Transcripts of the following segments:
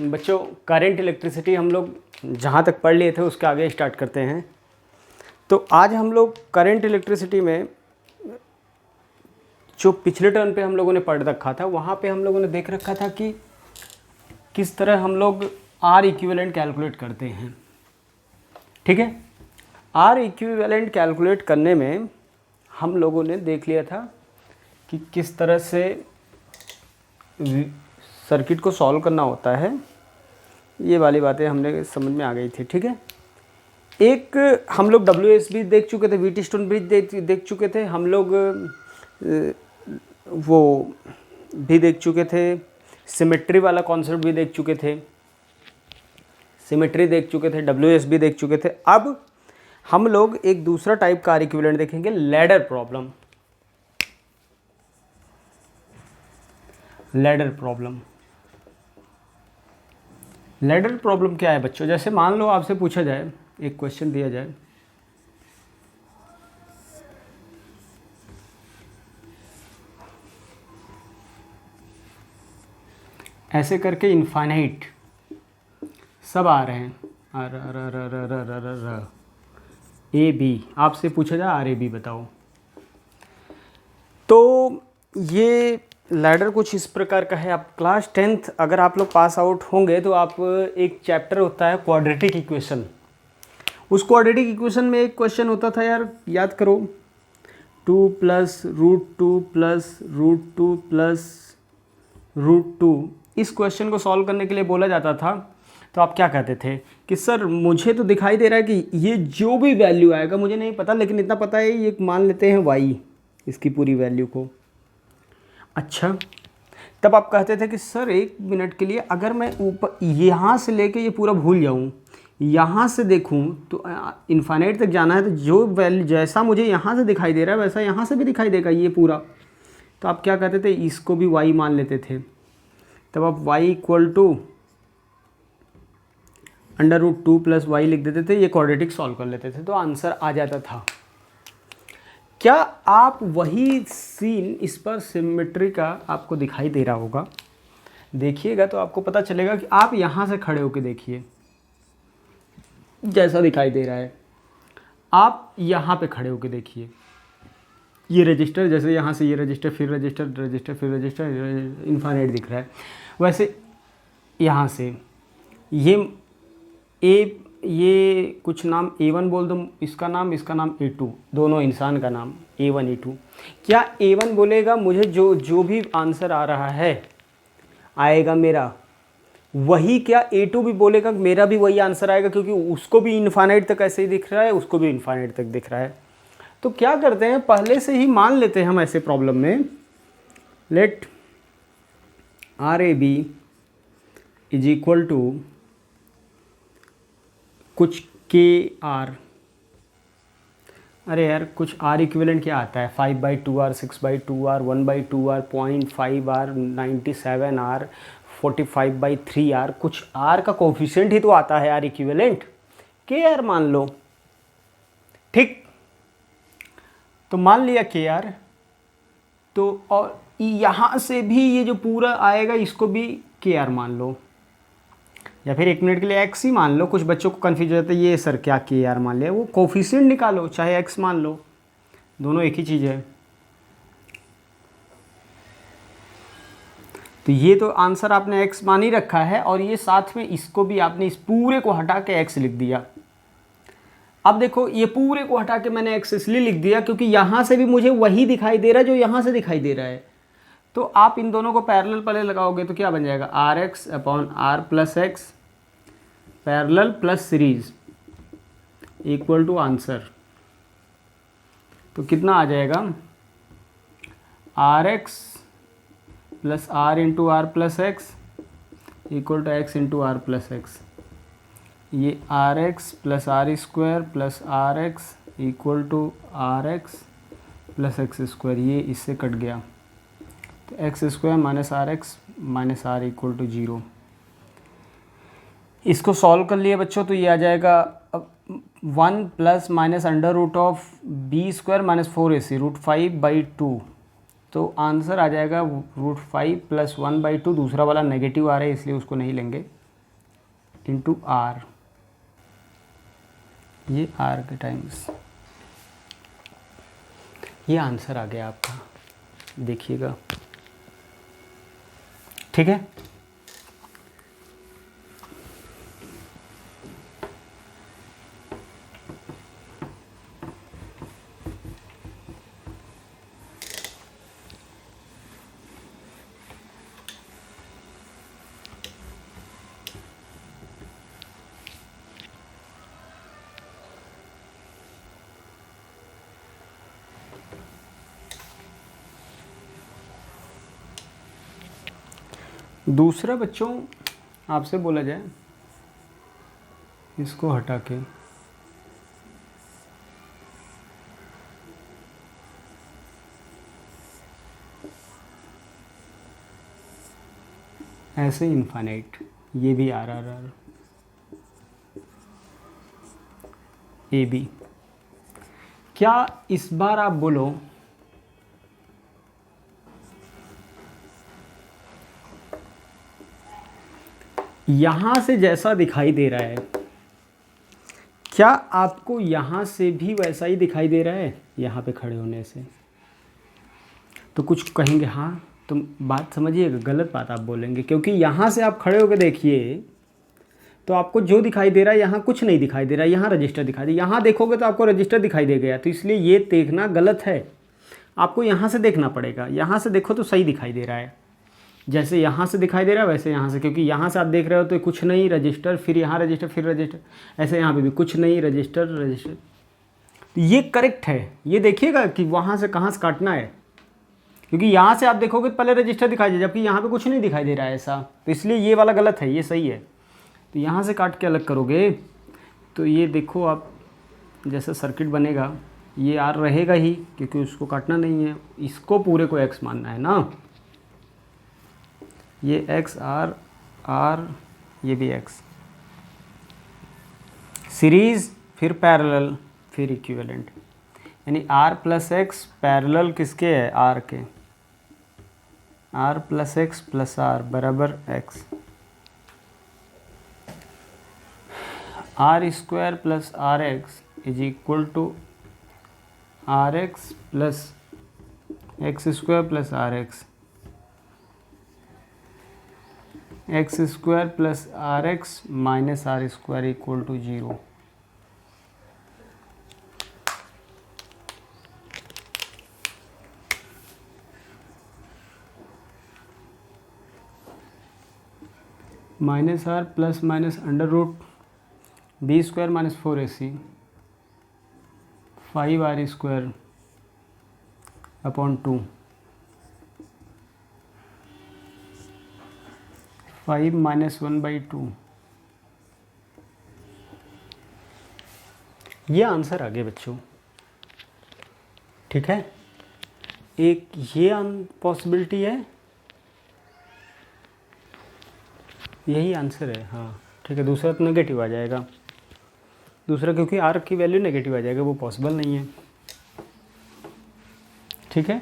बच्चों current electricity हम लोग जहाँ तक पढ़ लिए थे उसके आगे स्टार्ट करते हैं। तो आज हम लोग करंट इलेक्ट्रिसिटी में जो पिछले टर्न पे हम लोगों ने पढ़ रखा था वहाँ पे हम लोगों ने देख रखा था कि किस तरह हम लोग आर इक्विवेलेंट कैलकुलेट करते हैं। ठीक है, आर इक्विवेलेंट कैलकुलेट करने में हम लोगों ने देख लिया था कि किस तरह से सर्किट को सॉल्व करना होता है। ये वाली बातें हमने समझ में आ गई थी। ठीक है, एक हम लोग WSB देख चुके थे, व्हीटस्टोन ब्रिज देख चुके थे, हम लोग वो भी देख चुके थे, सिमेट्री वाला कॉन्सेप्ट भी देख चुके थे, सिमेट्री देख चुके थे, WSB देख चुके थे। अब हम लोग एक दूसरा टाइप का आर इक्विवेलेंट देखेंगे, ladder problem. Ladder problem, ladder problem क्या है बच्चों? जैसे मान लो आपसे पूछा जाए, एक क्वेश्चन दिया जाए, ऐसे करके इनफाइनाइट सब आ रहे हैं, ए बी, आपसे पूछा जाए आर ए बी बताओ। तो ये लैडर कुछ इस प्रकार का है। आप क्लास 10th अगर आप लोग पास आउट होंगे तो आप एक चैप्टर होता है क्वाड्रेटिक इक्वेशन, उस क्वाड्रेटिक इक्वेशन में एक क्वेश्चन होता था यार, याद करो, 2 + √2 + √2 + √2। इस क्वेश्चन को सॉल्व करने के लिए बोला जाता था तो आप क्या कहते थे कि सर मुझे तो दिखाई दे रहा है कि ये जो भी वैल्यू आएगा मुझे नहीं पता, लेकिन इतना पता है ये मान लेते हैं y, इसकी पूरी वैल्यू को। अच्छा, तब आप कहते थे कि सर एक मिनट के लिए अगर मैं ऊपर यहाँ से लेके ये पूरा भूल जाऊँ, यहाँ से देखूँ तो इन्फाइनाइट तक जाना है, तो जो वैल्यू जैसा मुझे यहाँ से दिखाई दे रहा है वैसा यहाँ से भी दिखाई देगा ये पूरा। तो आप क्या कहते थे, इसको भी y मान लेते थे। तब आप y = √2 + y लिख देते थे, ये क्वाड्रेटिक सॉल्व कर लेते थे, तो आंसर आ जाता था। क्या आप वही सीन इस पर सिमेट्री का आपको दिखाई दे रहा होगा? देखिएगा तो आपको पता चलेगा कि आप यहाँ से खड़े होकर देखिए, जैसा दिखाई दे रहा है, आप यहाँ पे खड़े होकर देखिए, ये रजिस्टर जैसे यहाँ से ये रजिस्टर फिर रजिस्टर रजिस्टर फिर रजिस्टर इनफाइनाइट दिख रहा है, वैसे यहाँ से ये कुछ नाम A1 बोल दो, इसका नाम A2, दोनों इंसान का नाम A1 A2। क्या A1 बोलेगा मुझे जो भी आंसर आ रहा है आएगा मेरा, वही क्या A2 भी बोलेगा मेरा भी वही आंसर आएगा? क्योंकि उसको भी इनफाइनाइट तक ऐसे ही दिख रहा है, उसको भी इनफाइनाइट तक दिख रहा है। तो क्या करते हैं, पहले से ही मान लेते हैं हम ऐसे प्रॉब्लम में, लेट RAB = कुछ KR, अरे यार कुछ R इक्विवेलेंट क्या आता है, 5/2R, 6/2R, 1/2R, 0.5R, 97R, 45/3R, कुछ R का कोफिशिएंट ही तो आता है R इक्विवेलेंट, KR मान लो। ठीक, तो मान लिया KR, तो और यहाँ से भी ये जो पूरा आएगा इसको भी KR मान लो, या फिर एक मिनट के लिए x ही मान लो। कुछ बच्चों को कन्फ्यूज हो जाता है, ये सर क्या KR मान लिया, वो कोफिशिएंट निकालो चाहे x मान लो, दोनों एक ही चीज़ है। तो ये तो आंसर आपने x मान ही रखा है, और ये साथ में इसको भी आपने इस पूरे को हटा के x लिख दिया। अब देखो ये पूरे को हटा के मैंने x इसलिए लिख दिया क्योंकि यहाँ से भी मुझे वही दिखाई दे रहा है जो यहाँ से दिखाई दे रहा है। तो आप इन दोनों को पैरेलल पहले लगाओगे तो क्या बन जाएगा, RX/R + X parallel plus series = answer. तो कितना आ जाएगा, RX + R × R + X = X × R + X। ये RX + R² + RX = RX + X², ये इससे कट गया, तो X² - RX - R = 0। इसको सॉल्व कर लिए बच्चों, तो ये आ जाएगा 1 + (√(b² - 4ac) √5/2। तो आंसर आ जाएगा √5 + 1/2। दूसरा वाला नेगेटिव आ रहा है इसलिए उसको नहीं लेंगे, इंटू आर, ये आर के टाइम्स, ये आंसर आ गया आपका, देखिएगा। ठीक है, दूसरा बच्चों आपसे बोला जाए, इसको हटा के ऐसे इनफाइनाइट, ये भी R R R A B, क्या इस बार आप बोलो यहां से जैसा दिखाई दे रहा है, क्या आपको यहां से भी वैसा ही दिखाई दे रहा है यहां पे खड़े होने से? तो कुछ कहेंगे हाँ, तुम बात समझिएगा, गलत बात आप बोलेंगे, क्योंकि यहां से आप खड़े होकर देखिए तो आपको जो दिखाई दे रहा है यहाँ कुछ नहीं दिखाई दे रहा है, यहाँ रजिस्टर दिखाई दे, यहाँ देखोगे तो आपको रजिस्टर दिखाई दे गया, तो इसलिए ये देखना गलत है, आपको यहाँ से देखना पड़ेगा। यहाँ से देखो तो सही दिखाई दे रहा है, जैसे यहाँ से दिखाई दे रहा है वैसे यहाँ से, क्योंकि यहाँ से आप देख रहे हो तो कुछ नहीं, रजिस्टर, फिर यहाँ रजिस्टर, फिर रजिस्टर, ऐसे यहाँ पे भी कुछ नहीं, रजिस्टर रजिस्टर। तो ये करेक्ट है, ये देखिएगा कि वहाँ से कहाँ से काटना है, क्योंकि यहाँ से आप देखोगे तो पहले रजिस्टर दिखाई दे, जबकि यहाँ पे कुछ नहीं दिखाई दे रहा है ऐसा, तो इसलिए ये वाला गलत है, ये सही है। तो यहाँ से काट के अलग करोगे तो ये देखो आप जैसा सर्किट बनेगा, ये आर रहेगा ही, क्योंकि उसको काटना नहीं है, इसको पूरे को एक्स मानना है ना, ये एक्स आर आर, ये भी एक्स, सीरीज फिर पैरेलल फिर इक्विवेलेंट, यानी आर प्लस एक्स पैरेलल किसके है, आर के, R plus X plus R बराबर X, R square plus R X is equal to R X plus X square plus R X, X square plus R X minus R square equal to 0। Minus R plus minus under root B square minus 4ac 5r square upon 2, 5 minus 1/2, ये answer आ गया बच्चों। ठीक है, एक ये possibility है, यही answer है, हाँ ठीक है। दूसरा तो नेगेटिव आ जाएगा, दूसरा क्योंकि आर की वैल्यू नेगेटिव आ जाएगा, वो पॉसिबल नहीं है। ठीक है,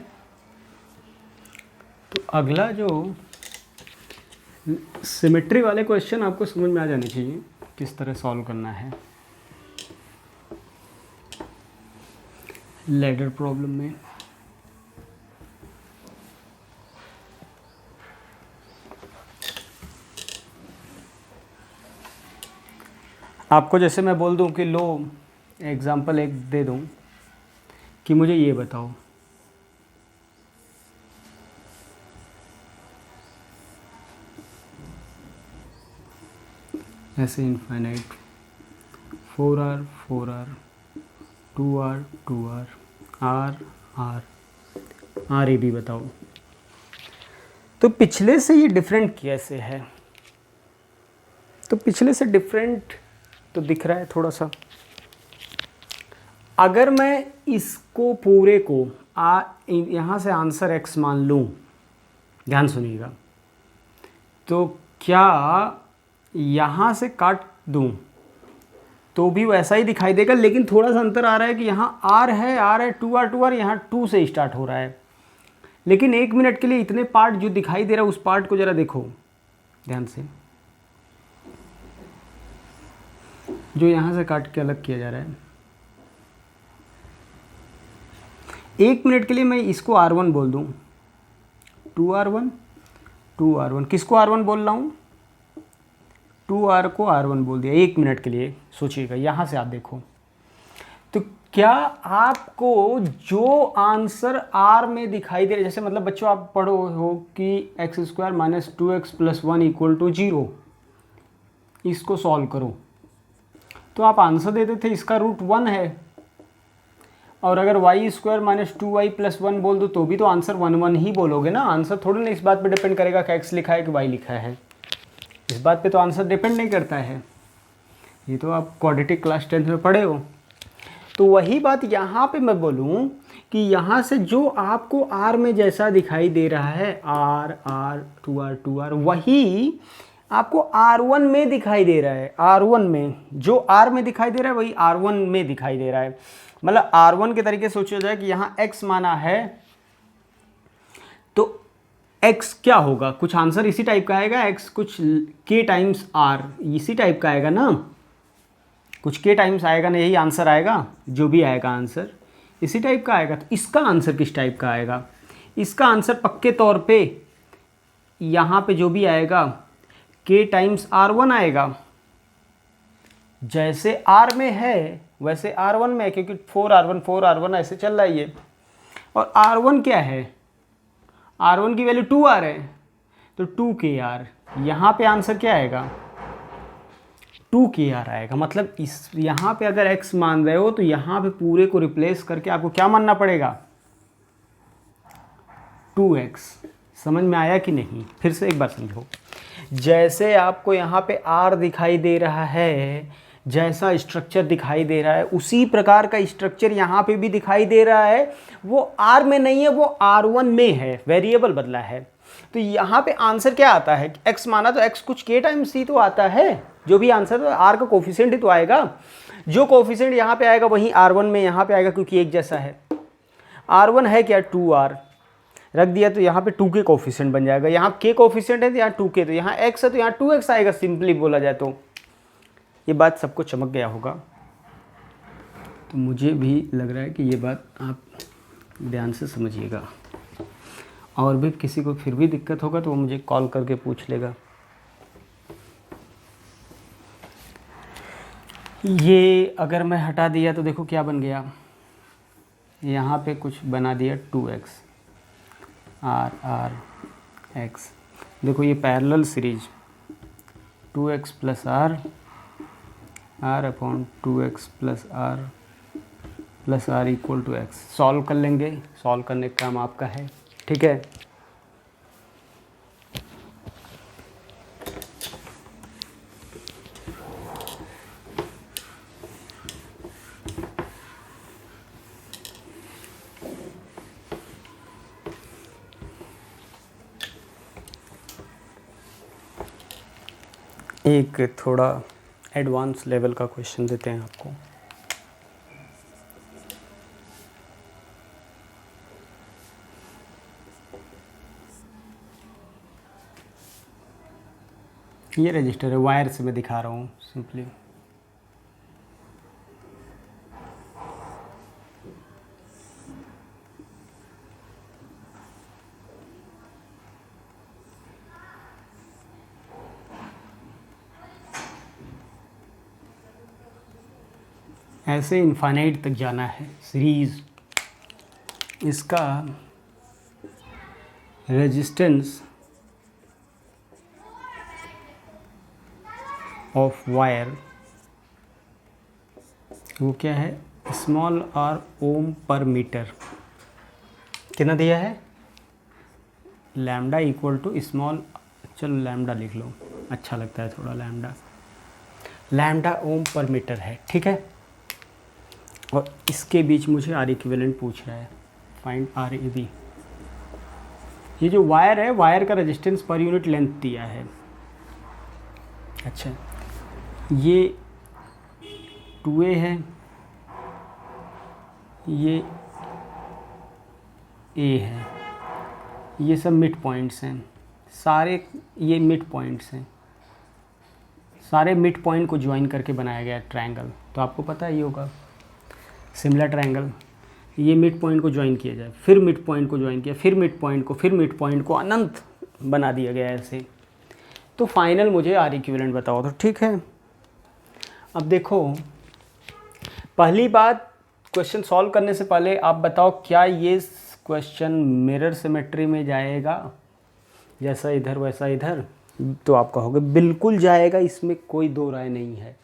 तो अगला जो सिमेट्री वाले क्वेश्चन आपको समझ में आ जाने चाहिए किस तरह सॉल्व करना है लैडर प्रॉब्लम में। आपको जैसे मैं बोल दूं कि लो एग्जाम्पल एक दे दूं कि मुझे ये बताओ, ऐसे infinite 4r 4r 2r 2r r r r A B बताओ, तो पिछले से ये डिफरेंट कैसे है? तो पिछले से डिफरेंट तो दिख रहा है थोड़ा सा। अगर मैं इसको पूरे को यहाँ से आंसर x मान लूँ, ध्यान सुनिएगा, तो क्या यहाँ से काट दूँ तो भी वैसा ही दिखाई देगा, लेकिन थोड़ा सा अंतर आ रहा है कि यहाँ r है 2r यहाँ 2 से स्टार्ट हो रहा है। लेकिन 1 मिनट के लिए इतने पार्ट जो दिखाई दे रहा है उस पार्ट को ज़रा देखो ध्यान से, जो यहाँ से काट के अलग किया जा रहा है। 1 मिनट के लिए मैं इसको R1 बोल दूँ, 2R1, 2R1, किसको R1 बोल रहा हूँ, 2R को R1 बोल दिया 1 मिनट के लिए। सोचिएगा यहाँ से आप देखो, तो क्या आपको जो आंसर R में दिखाई दे रहा है, जैसे मतलब बच्चों आप पढ़ो हो कि x² - 2x + 1 = 0, इसको सॉल्व करो तो आप आंसर देते थे इसका रूट 1 है, और अगर y² - 2y + 1 बोल दो तो भी तो आंसर 1 1 ही बोलोगे ना। आंसर थोड़ी ना इस बात पे डिपेंड करेगा कि x लिखा है कि y लिखा है, इस बात पे तो आंसर डिपेंड नहीं करता है। ये तो आप क्वाड्रेटिक क्लास 10th में पढ़े हो। तो वही बात यहाँ पे मैं बोलूँ कि यहाँ से जो आपको R में जैसा दिखाई दे रहा है, R R 2R 2R, वही आपको R1 में दिखाई दे रहा है। R1 में जो R में दिखाई दे रहा है वही R1 में दिखाई दे रहा है। मतलब R1 के तरीके से सोचा जाए कि यहाँ x माना है तो x क्या होगा, कुछ आंसर इसी टाइप का आएगा, x कुछ k टाइम्स R, इसी टाइप का आएगा ना, कुछ k टाइम्स आएगा ना, यही आंसर आएगा, जो भी आएगा आंसर इसी टाइप का आएगा। तो इसका आंसर किस टाइप का आएगा, इसका आंसर पक्के तौर पे यहाँ पे जो भी आएगा k टाइम्स R1 आएगा। जैसे R में है वैसे R1 में है, क्योंकि 4R1 ऐसे चल रहा है ये। और R1 क्या है, R1 की वैल्यू 2R है, तो 2KR, यहाँ पे आंसर क्या आएगा, 2KR आएगा। मतलब इस यहाँ पे अगर x मान रहे हो तो यहाँ पे पूरे को रिप्लेस करके आपको क्या मानना पड़ेगा, 2x। समझ में आया कि नहीं, फिर से एक बार समझो। जैसे आपको यहाँ पे R दिखाई दे रहा है, जैसा स्ट्रक्चर दिखाई दे रहा है, उसी प्रकार का स्ट्रक्चर यहाँ पे भी दिखाई दे रहा है। वो R में नहीं है, वो R1 में है, वेरिएबल बदला है। तो यहाँ पे आंसर क्या आता है, x माना तो x कुछ k टाइम्स c तो आता है, जो भी आंसर तो R का कोफिशिएंट ही तो आएगा। जो कोफिशिएंट यहाँ पे आएगा वही R1 में यहाँ पे आएगा, क्योंकि एक जैसा है। R1 है क्या, 2R रख दिया तो यहाँ पे 2 के कोफिशिएंट बन जाएगा। यहाँ k कोफिशिएंट है तो यहाँ 2 के, तो यहाँ x है तो यहाँ 2x आएगा, सिंपली बोला जाए तो। ये बात सबको चमक गया होगा। तो मुझे भी लग रहा है कि ये बात आप ध्यान से समझिएगा, और भी किसी को फिर भी दिक्कत होगा तो वो मुझे कॉल करके पूछ लेगा। ये अगर मैं हटा दिया तो देखो क्या बन गया, यहाँ पे कुछ बना दिया 2x R R x। देखो ये parallel series 2x + R R/2x + R + R = x। Solve कर लेंगे, सॉल्व करने का काम आपका है, ठीक है। एक थोड़ा एडवांस लेवल का क्वेश्चन देते हैं आपको। ये रजिस्टर है, वायर से मैं दिखा रहा हूँ सिंपली। ऐसे इनफाइनाइट तक जाना है सीरीज़। इसका रेजिस्टेंस ऑफ वायर वो क्या है, स्मॉल r ओम पर मीटर। कितना दिया है, लैम्डा = स्मॉल, चलो लैम्डा लिख लो, अच्छा लगता है थोड़ा लैम्डा ओम पर मीटर है, ठीक है। और इसके बीच मुझे R इक्विवेलेंट पूछ रहा है, फाइंड RAB। ये जो वायर है, वायर का रेजिस्टेंस पर यूनिट लेंथ दिया है। अच्छा, ये 2A है, ये A है, ये सब मिड पॉइंट्स हैं सारे, ये मिड पॉइंट्स हैं। सारे मिड पॉइंट को ज्वाइन करके बनाया गया ट्रायंगल, तो आपको पता ही होगा सिमिलर ट्रायंगल। ये मिड पॉइंट को ज्वाइन किया जाए, फिर मिड पॉइंट को ज्वाइन किया, फिर मिड पॉइंट को, फिर मिड पॉइंट को, अनंत बना दिया गया ऐसे। तो फाइनल मुझे आर इक्विवेलेंट बताओ। तो ठीक है, अब देखो पहली बात, क्वेश्चन सॉल्व करने से पहले आप बताओ क्या ये क्वेश्चन मिरर सिमेट्री में जाएगा, जैसा इधर वैसा इधर? तो आप कहोगे बिल्कुल जाएगा, इसमें कोई दो राय नहीं है,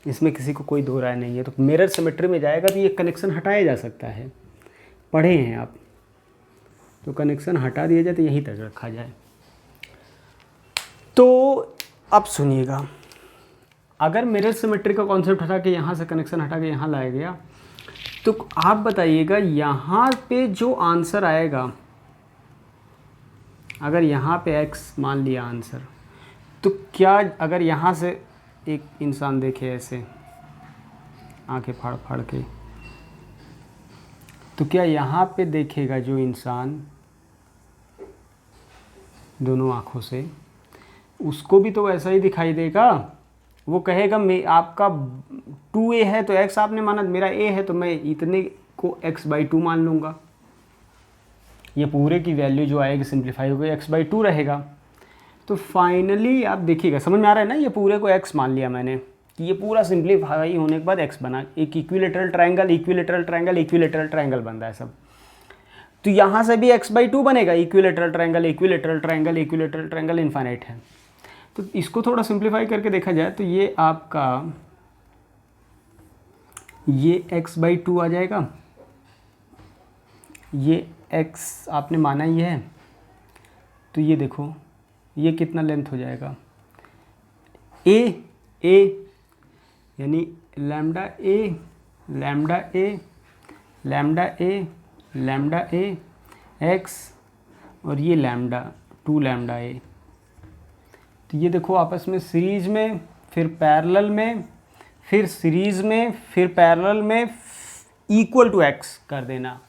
इसमें किसी को कोई दो राय नहीं है। तो मिरर सिमेट्री में जाएगा तो ये कनेक्शन हटाया जा सकता है, पढ़े हैं आप, तो कनेक्शन हटा दिया जाए तो यहीं तक रखा जाए। तो अब सुनिएगा, अगर मिरर सिमेट्री का कॉन्सेप्ट हटा के यहाँ से कनेक्शन हटा के यहाँ लाया गया, तो आप बताइएगा यहाँ पे जो आंसर आएगा, अगर यहाँ पे x मान लिया आंसर, तो क्या अगर यहाँ से एक इंसान देखे ऐसे आंखें फाड़ फाड़ के, तो क्या यहाँ पे देखेगा जो इंसान दोनों आँखों से, उसको भी तो वैसा ही दिखाई देगा? वो कहेगा मैं आपका 2a है तो x आपने माना, मेरा a है तो मैं इतने को x/2 मान लूँगा। ये पूरे की वैल्यू जो आएगी सिंप्लीफाई होगी x/2 रहेगा। तो फाइनली आप देखिएगा, समझ में आ रहा है ना, ये पूरे को x मान लिया मैंने कि ये पूरा सिंप्लीफाई होने के बाद x बना, एक equilateral triangle, equilateral triangle, equilateral triangle बन रहा है सब। तो यहाँ से भी x/2 बनेगा, equilateral triangle, equilateral triangle, equilateral triangle, infinite है। तो इसको थोड़ा सिंप्लीफाई करके देखा जाए तो ये आपका ये x/2 आ जाएगा, ये x आपने माना ही है, तो ये देखो ये कितना लेंथ हो जाएगा, a यानी lambda a lambda a lambda a lambda a x, और ये लैम्डा 2 लैम्डा a। तो ये देखो आपस में सीरीज में, फिर पैरेलल में, फिर सीरीज में, फिर पैरेलल में, इक्वल टू x कर देना,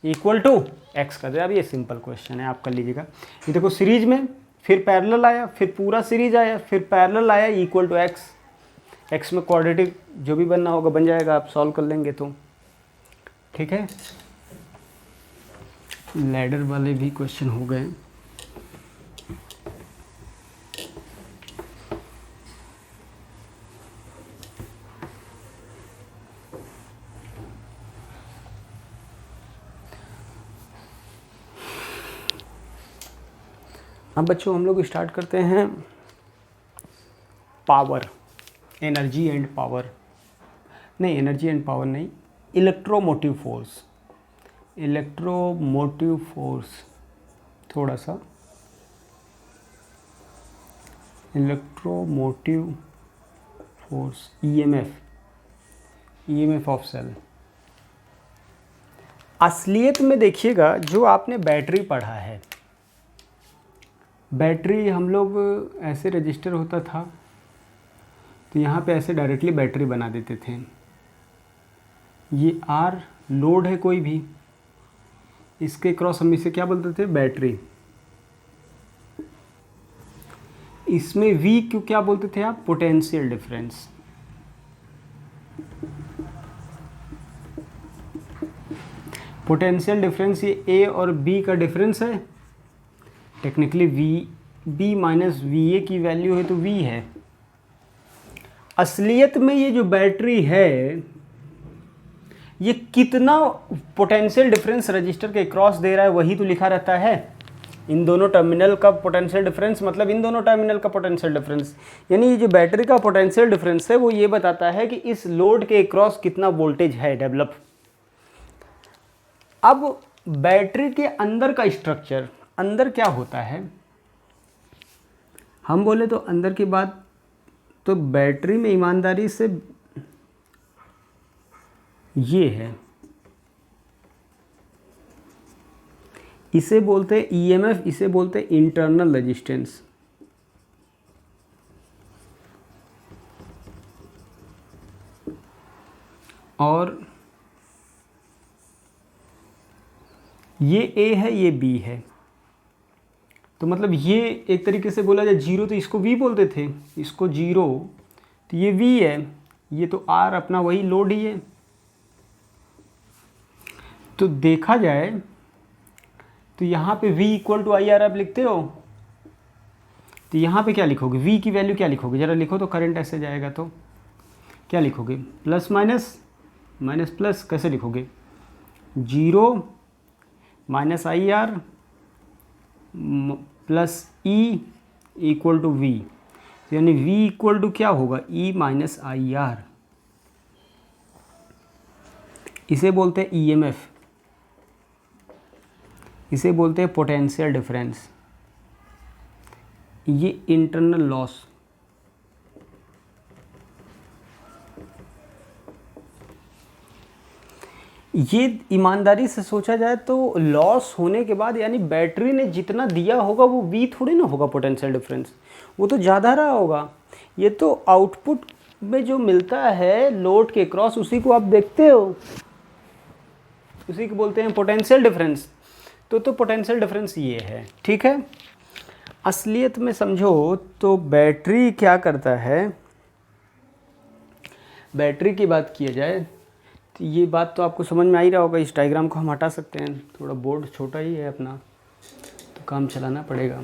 इक्वल टू x कर देना। अब ये सिंपल क्वेश्चन है, आप कर लीजिएगा। ये देखो सीरीज में, फिर पैरेलल आया, फिर पूरा सीरीज आया, फिर पैरेलल आया, इक्वल टू x में क्वाड्रेटिक जो भी बनना होगा बन जाएगा, आप सॉल्व कर लेंगे तो ठीक है। लैडर वाले भी क्वेश्चन हो गए। अब बच्चों हम लोग स्टार्ट करते हैं पावर, एनर्जी एंड पावर, नहीं एनर्जी एंड पावर नहीं, इलेक्ट्रोमोटिव फोर्स, इलेक्ट्रोमोटिव फोर्स, थोड़ा सा electromotive force, EMF of cell. असलियत में देखिएगा, जो आपने बैटरी पढ़ा है, बैटरी हम लोग ऐसे रजिस्टर होता था तो यहाँ पे ऐसे डायरेक्टली बैटरी बना देते थे। ये आर लोड है कोई भी, इसके क्रॉस हम इसे क्या बोलते थे, बैटरी। इसमें वी क्यों क्या बोलते थे आप, पोटेंशियल डिफरेंस। पोटेंशियल डिफरेंस ये ए और बी का डिफरेंस है, technically V B minus V A की वैल्यू है तो वी है। असलियत में ये जो बैटरी है ये कितना पोटेंशियल डिफरेंस रजिस्टर के क्रॉस दे रहा है वही तो लिखा रहता है। इन दोनों टर्मिनल का पोटेंशियल डिफरेंस मतलब इन दोनों टर्मिनल का पोटेंशियल डिफरेंस, यानी ये जो बैटरी का पोटेंशियल डिफरेंस है वो ये बताता है कि इस लोड के क्रॉस कितना वोल्टेज है डेवलप। अब बैटरी के अंदर का स्ट्रक्चर, अंदर क्या होता है, हम बोले तो अंदर की बात, तो बैटरी में ईमानदारी से ये है, इसे बोलते हैं ईएमएफ, इसे बोलते हैं इंटरनल रेजिस्टेंस। और ये ए है, ये बी है, तो मतलब ये एक तरीके से बोला जाए जीरो, तो इसको वी बोलते थे, इसको जीरो, तो ये वी है, ये तो आर अपना वही लोड ही है। तो देखा जाए तो यहाँ पे v equal to I R आप लिखते हो, तो यहाँ पे क्या लिखोगे, v की वैल्यू क्या लिखोगे, ज़रा लिखो तो, करंट ऐसे जाएगा तो क्या लिखोगे, प्लस माइनस, माइनस प्लस, कैसे लिखोगे, zero minus I R plus E equal to V, यानी v इक्वल टू क्या होगा, e माइनस आई आर। इसे बोलते हैं EMF, इसे बोलते हैं पोटेंशियल डिफरेंस, ये इंटरनल लॉस। ये ईमानदारी से सोचा जाए तो लॉस होने के बाद यानी बैटरी ने जितना दिया होगा वो वी थोड़ी ना होगा पोटेंशियल डिफरेंस, वो तो ज़्यादा रहा होगा। ये तो आउटपुट में जो मिलता है लोड के क्रॉस, उसी को आप देखते हो, उसी को बोलते हैं पोटेंशियल डिफरेंस। तो पोटेंशियल डिफरेंस ये है, ठीक है। असलियत में समझो तो बैटरी क्या करता है, बैटरी की बात किया जाए तो ये बात तो आपको समझ में आ ही रहा होगा। इस डायग्राम को हम हटा सकते हैं, थोड़ा बोर्ड छोटा ही है अपना, तो काम चलाना पड़ेगा।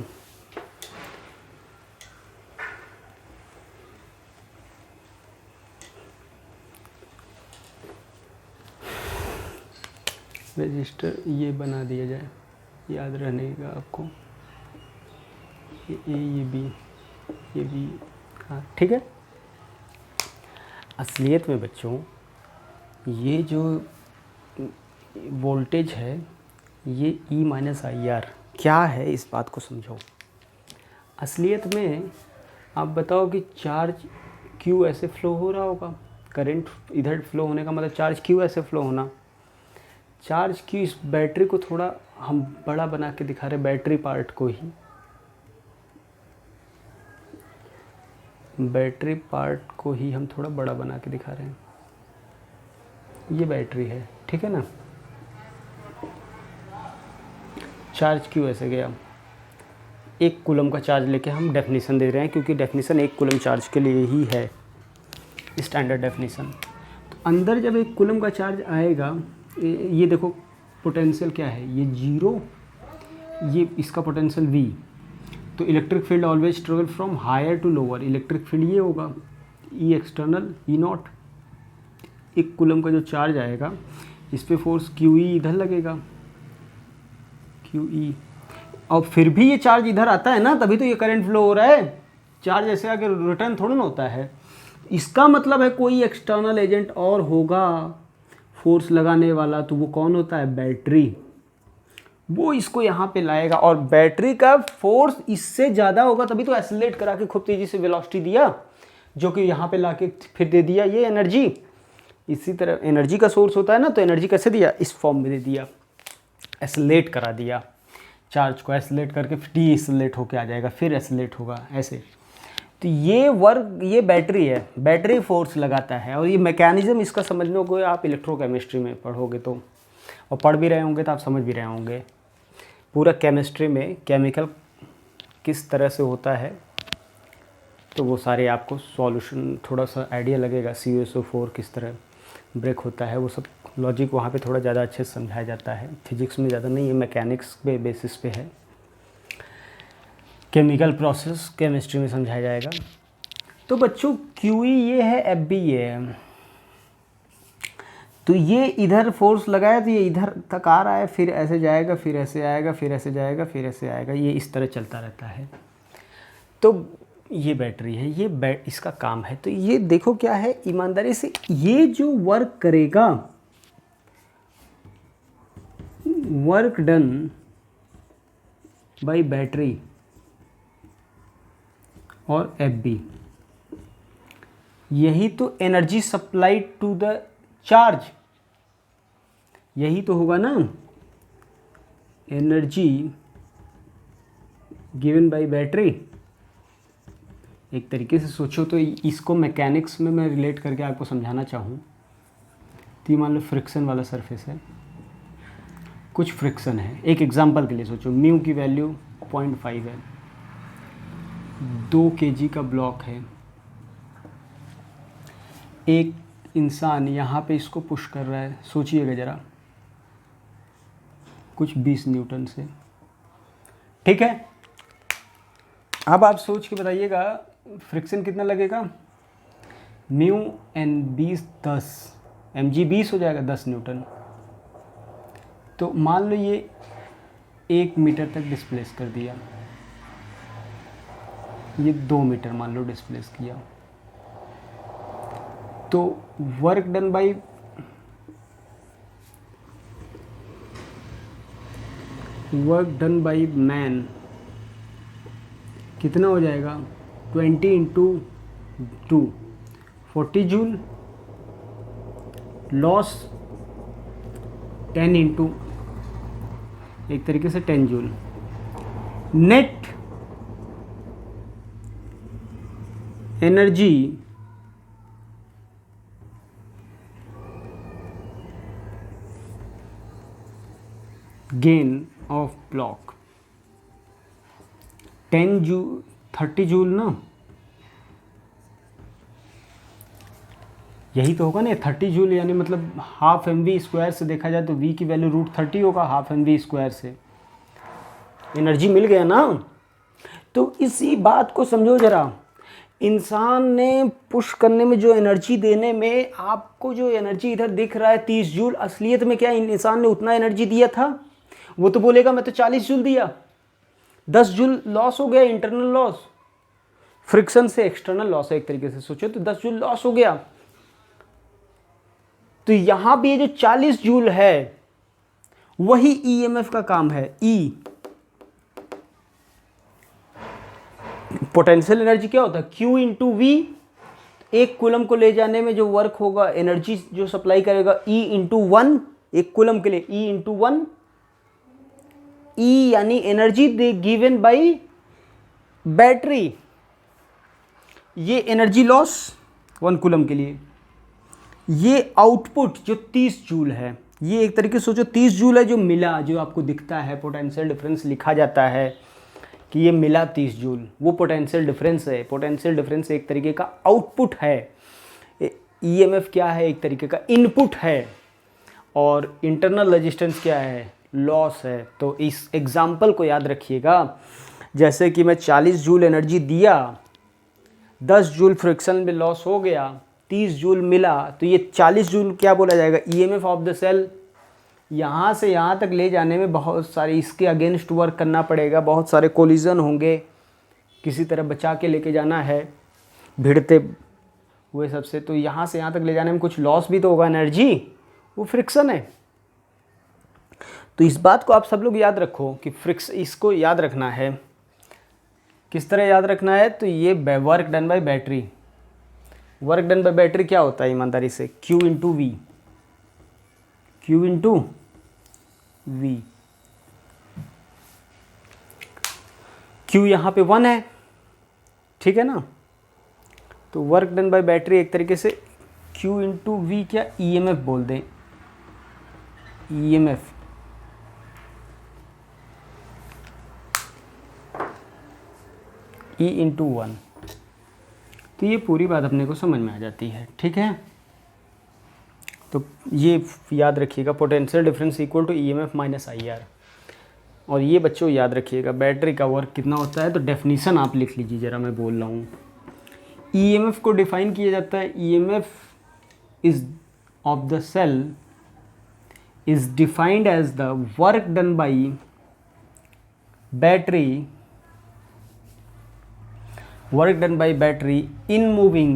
रजिस्टर ये बना दिया जाए, याद रहने का आपको, ये ए, ये बी, ये बी, हाँ ठीक है। असलियत में बच्चों ये जो वोल्टेज है ये E माइनस आई आर क्या है, इस बात को समझो। असलियत में आप बताओ कि चार्ज क्यों ऐसे फ्लो हो रहा होगा, करंट इधर फ्लो होने का मतलब चार्ज क्यों ऐसे फ्लो होना, चार्ज क्यों, इस बैटरी को थोड़ा हम बड़ा बना के दिखा रहे, बैटरी पार्ट को ही, बैटरी पार्ट को ही हम थोड़ा बड़ा बना के दिखा रहे हैं। ये बैटरी है, ठीक है ना। चार्ज क्यों ऐसे गया, 1 कूलम का चार्ज लेके हम डेफिनेशन दे रहे हैं, क्योंकि डेफिनेशन 1 कूलम चार्ज के लिए ही है, स्टैंडर्ड डेफिनेशन। तो अंदर जब 1 कूलम का चार्ज आएगा, ये देखो पोटेंशियल क्या है, ये जीरो, ये इसका पोटेंशियल V, तो electric field always travel from higher to lower, electric field ये होगा E external E naught. 1 coulomb का जो चार्ज आएगा इस पे फोर्स QE इधर लगेगा, QE, और फिर भी ये चार्ज इधर आता है ना, तभी तो ये करंट फ्लो हो रहा है। चार्ज ऐसे आगे रिटर्न थोड़ा ना होता है, इसका मतलब है कोई एक्सटर्नल एजेंट और होगा फोर्स लगाने वाला, तो वो कौन होता है, बैटरी। वो इसको यहाँ पे लाएगा, और बैटरी का फोर्स इससे ज़्यादा होगा, तभी तो एक्सेलरेट करा के खूब तेज़ी से वेलोसिटी दिया, जो कि यहाँ पे लाके फिर दे दिया ये एनर्जी। इसी तरह एनर्जी का सोर्स होता है ना, तो एनर्जी कैसे दिया, इस फॉर्म में दे दिया, एक्सेलरेट करा दिया, चार्ज को एक्सेलरेट करके फिर डी एक्सेलरेट होके आ जाएगा, फिर एक्सेलरेट होगा ऐसे। तो ये वर्क, ये बैटरी है, बैटरी फोर्स लगाता है, और ये मैकेनिज्म इसका समझ लोगे आप इलेक्ट्रोकेमिस्ट्री में पढ़ोगे तो, और पढ़ भी रहे होंगे तो आप समझ भी रहे होंगे। पूरा केमिस्ट्री में केमिकल किस तरह से होता है, तो वो सारे आपको सॉल्यूशन थोड़ा सा आइडिया लगेगा। CuSO4 किस तरह ब्रेक होता है, वो सब लॉजिक वहाँ पे थोड़ा ज़्यादा अच्छे से समझाया जाता है। फिजिक्स में ज़्यादा नहीं है, मैकेनिक्स पे बेसिस पे है, केमिकल प्रोसेस केमिस्ट्री में समझाया जाएगा। तो बच्चों QE ये है, FB ये है, तो ये इधर फोर्स लगाया तो ये इधर तक आ रहा है, फिर ऐसे जाएगा, फिर ऐसे आएगा, फिर ऐसे जाएगा, फिर ऐसे आएगा, ये इस तरह चलता रहता है। तो ये बैटरी है, ये इसका काम है। तो ये देखो क्या है, ईमानदारी से ये जो वर्क करेगा, वर्क डन बाय बैटरी और FB, यही तो energy supplied to the charge, यही तो होगा ना, एनर्जी गिवन बाय बैटरी। एक तरीके से सोचो तो इसको मैकेनिक्स में मैं रिलेट करके आपको समझाना चाहूँ तो मान लो फ्रिक्शन वाला सरफेस है, कुछ फ्रिक्शन है, एक एग्जांपल के लिए सोचो, म्यू की वैल्यू 0.5 है, 2 kg का ब्लॉक है, एक इंसान यहाँ पे इसको पुश कर रहा है, सोचिएगा ज़रा, कुछ 20 न्यूटन से, ठीक है। अब आप सोच के बताइएगा फ्रिक्शन कितना लगेगा, म्यू एन 10 mg 20 हो जाएगा, 10 न्यूटन। तो मान लो ये 1 मीटर तक डिस्प्लेस कर दिया, ये 2 मीटर मान लो डिस्प्लेस किया, तो वर्क डन बाई मैन कितना हो जाएगा, 20 इंटू 2 40 जूल, लॉस 10 इंटू एक तरीके से 10 joule, net energy gain of block 30 joule ना, यही तो होगा ना 30 जूल, यानी मतलब हाफ mv² से देखा जाए तो v की वैल्यू √30 होगा हाफ mv² से, एनर्जी मिल गया ना। तो इसी बात को समझो ज़रा, इंसान ने पुश करने में जो एनर्जी देने में, आपको जो एनर्जी इधर दिख रहा है 30 जूल, असलियत में क्या इंसान ने उतना एनर्जी दिया था? वो तो बोलेगा मैं तो 40 जूल दिया, 10 जूल लॉस हो गया, इंटरनल लॉस, फ्रिक्शन से एक्सटर्नल लॉस है एक तरीके से सोचो तो 10 जूल लॉस हो गया। तो यहां भी ये जो 40 जूल है वही ईएमएफ का काम है। ई पोटेंशियल एनर्जी क्या होता है, Q इंटू वी, एक कूलम को ले जाने में जो वर्क होगा, एनर्जी जो सप्लाई करेगा, E इंटू 1, एक कूलम के लिए E इंटू 1, E यानी energy they given by battery, ये एनर्जी लॉस 1 कूलम के लिए, ये आउटपुट जो 30 जूल है, ये एक तरीके से सोचो 30 जूल है जो मिला, जो आपको दिखता है पोटेंशियल डिफरेंस लिखा जाता है कि ये मिला 30 जूल, वो पोटेंशियल डिफरेंस है। पोटेंशियल डिफरेंस एक तरीके का आउटपुट है, ईएमएफ क्या है, एक तरीके का इनपुट है, और इंटरनल रेजिस्टेंस क्या है, लॉस है। तो इस एग्जांपल को याद रखिएगा, जैसे कि मैं 40 जूल एनर्जी दिया, 10 जूल फ्रिक्शन में लॉस हो गया, 30 जूल मिला, तो ये 40 जूल क्या बोला जाएगा, ईएमएफ ऑफ द सेल। यहाँ से यहाँ तक ले जाने में बहुत सारे इसके अगेंस्ट वर्क करना पड़ेगा, बहुत सारे कोलिजन होंगे, किसी तरह बचा के लेके जाना है भिड़ते हुए सबसे, तो यहाँ से यहाँ तक ले जाने में कुछ लॉस भी तो होगा एनर्जी, वो फ्रिक्शन है। तो इस बात को आप सब लोग याद रखो कि इसको याद रखना है, किस तरह याद रखना है, तो ये work done by battery, work done by battery क्या होता है ईमानदारी से, Q into V, Q into V, Q यहाँ पे 1 है, ठीक है ना। तो वर्क डन बाय बैटरी एक तरीके से Q इंटू वी क्या, ईएमएफ बोल दें, ईएमएफ, E इंटू 1। तो ये पूरी बात अपने को समझ में आ जाती है, ठीक है। तो ये याद रखिएगा, potential difference equal to EMF minus IR। और ये बच्चों याद रखिएगा बैटरी का वर्क कितना होता है, तो डेफिनीशन आप लिख लीजिए ज़रा, मैं बोल रहा हूँ। ईएमएफ को डिफाइन किया जाता है, EMF is of the cell is defined as the work done by battery, work done by battery in moving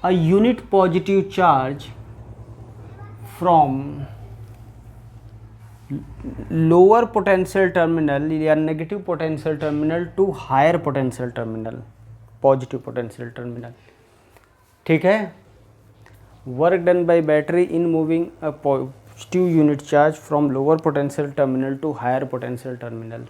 a unit positive charge from lower potential terminal या negative potential terminal to higher potential terminal, positive potential terminal, ठीक है। work done by battery in moving a positive unit charge from lower potential terminal to higher potential terminal।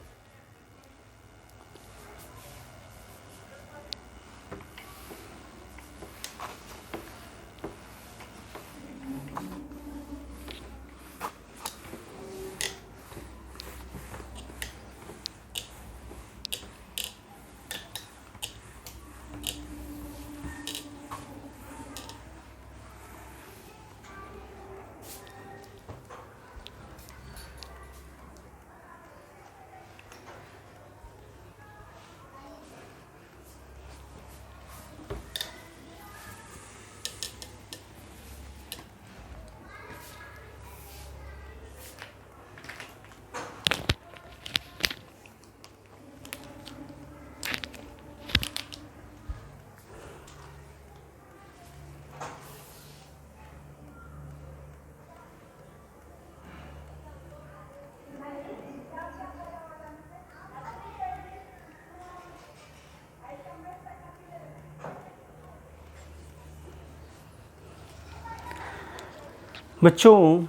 बच्चों,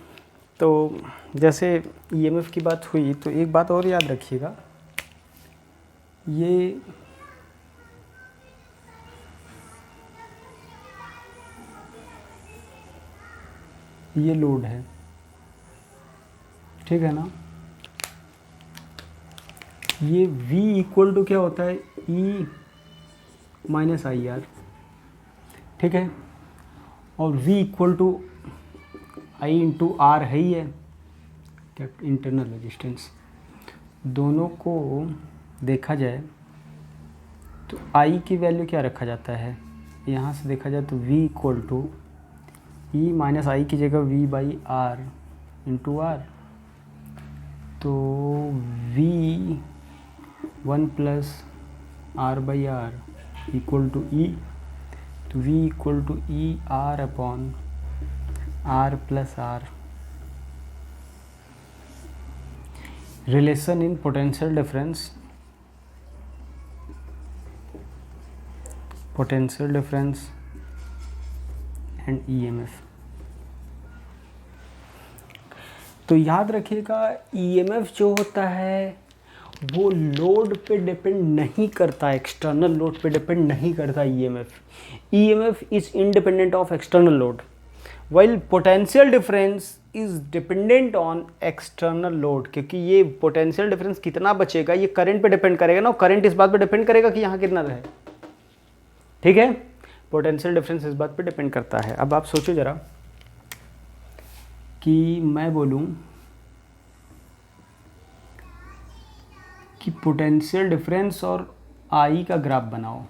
तो जैसे EMF की बात हुई तो एक बात और याद रखिएगा, ये लोड है, ठीक है ना। ये V इक्वल टू क्या होता है, E माइनस आई आर, ठीक है। और V equal to I into R है ही है, क्या इंटरनल रेजिस्टेंस। दोनों को देखा जाए तो I की वैल्यू क्या रखा जाता है, यहाँ से देखा जाए तो V equal to E minus I की जगह V by R into R, तो V 1 plus R by R equal to E, तो V equal to E R upon R plus R. Relation in potential difference, and EMF. तो याद रखिएगा, EMF जो होता है वो लोड पे डिपेंड नहीं करता, एक्सटर्नल लोड पे डिपेंड नहीं करता EMF is independent of external load, while potential difference is dependent on external load. क्योंकि ये पोटेंशियल डिफरेंस कितना बचेगा ये करंट पे डिपेंड करेगा ना, करंट इस बात पे डिपेंड करेगा कि यहाँ कितना रहे, ठीक है। पोटेंशियल डिफरेंस इस बात पे डिपेंड करता है। अब आप सोचो जरा कि मैं बोलूँ कि पोटेंशियल डिफरेंस और आई का ग्राफ बनाओ,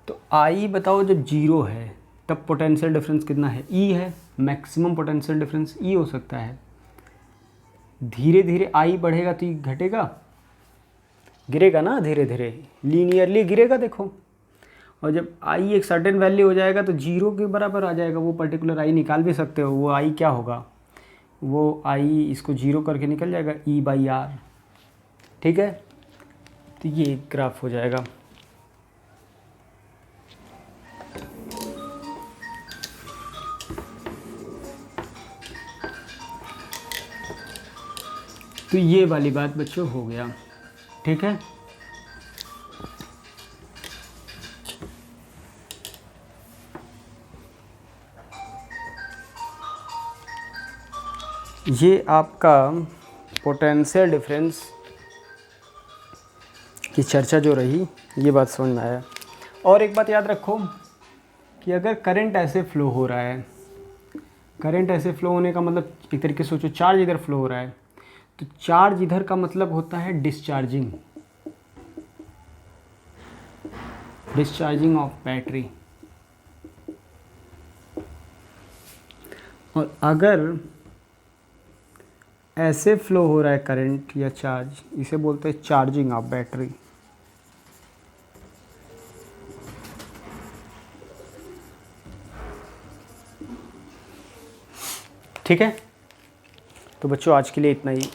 तो आई बताओ जब जीरो है तब पोटेंशियल डिफरेंस कितना है, ई है, मैक्सिमम पोटेंशियल डिफरेंस ई हो सकता है। धीरे धीरे आई बढ़ेगा तो ई घटेगा, गिरेगा ना, धीरे धीरे लीनियरली गिरेगा देखो। और जब आई एक सर्टेन वैल्यू हो जाएगा तो जीरो के बराबर आ जाएगा, वो पर्टिकुलर आई निकाल भी सकते हो। वो आई क्या होगा, वो आई इसको जीरो करके निकल जाएगा ई बाई आर, ठीक है। तो ये ग्राफ हो जाएगा। तो ये वाली बात बच्चों हो गया, ठीक है। ये आपका पोटेंशियल डिफरेंस की चर्चा जो रही, ये बात समझ में आया। और एक बात याद रखो कि अगर करंट ऐसे फ्लो हो रहा है, करंट ऐसे फ्लो होने का मतलब एक तरीके से सोचो, चार्ज इधर फ्लो हो रहा है, तो चार्ज इधर का मतलब होता है डिस्चार्जिंग, डिस्चार्जिंग ऑफ बैटरी। और अगर ऐसे फ्लो हो रहा है करंट या चार्ज, इसे बोलते हैं चार्जिंग ऑफ बैटरी। ठीक है, तो बच्चों आज के लिए इतना ही।